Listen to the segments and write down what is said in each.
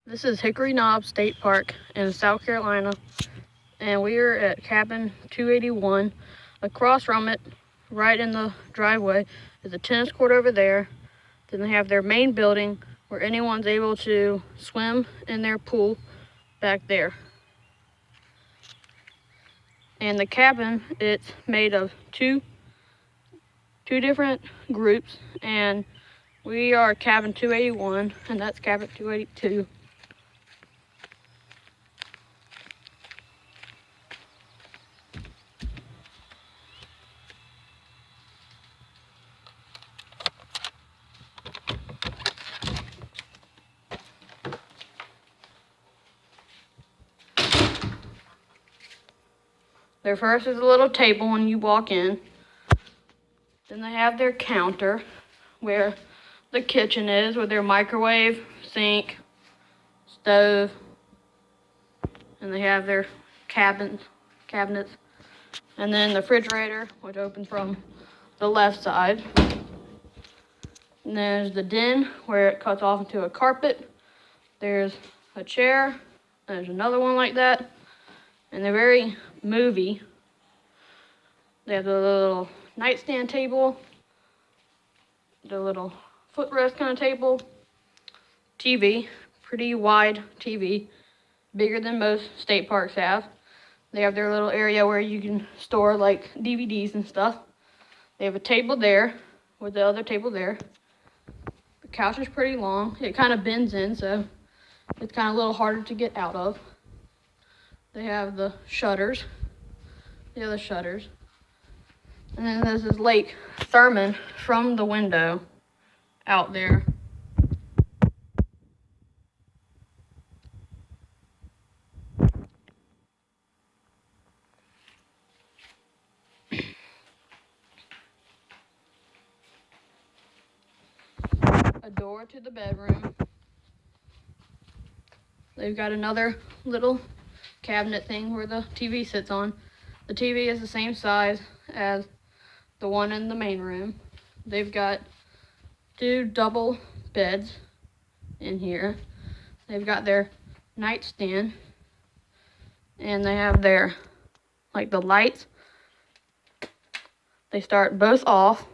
This is Hickory State Park in South Carolina, and we are at cabin 281. Across from it, right in the driveway, is a tennis court over there. Then they have their main building where anyone's able to swim in their pool back there. And the cabin, it's made of two different groups, and we are cabin 281, and that's cabin 282. There first is a little table when you walk in. Then they have their counter where the kitchen is, with their microwave, sink, stove, and they have their cabinets. And then the refrigerator, which opens from the left side. And there's the den where it cuts off into a carpet. There's a chair. There's another one like that. And they're very movie. They have the little nightstand table, the little footrest kind of table, TV, pretty wide TV, bigger than most state parks have. They have their little area where you can store like DVDs and stuff. They have a table there with the other table there. The couch is pretty long. It kind of bends in, so it's kind of a little harder to get out of. They have the shutters, the other shutters. And then there's this Lake Thurman from the window out there. A door to the bedroom. They've got another little cabinet thing where the TV sits on. The TV is the same size as the one in the main room. They've got 2 double beds in here. They've got their nightstand, and they have their, like, the lights. They start both off.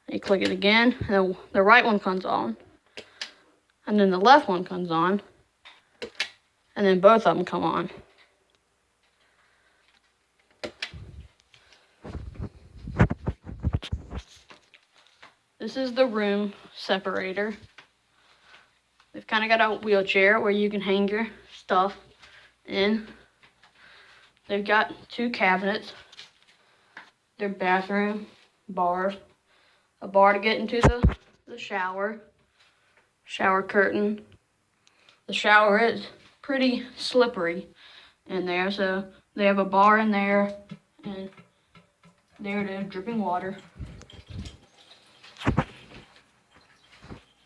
You click it again, and the right one comes on, and then the left one comes on, and then both of them come on. This is the room separator. They've kind of got a wheelchair where you can hang your stuff in. They've got 2 cabinets, their bathroom, bars, a bar to get into the shower curtain. The shower is pretty slippery in there, so they have a bar in there, and there it is, dripping water.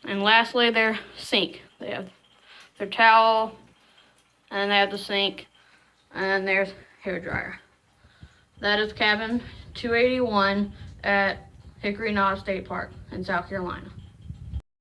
And lastly, their sink. They have their towel, and they have the sink, and there's hair dryer. That is cabin 281 at Hickory State Park in South Carolina.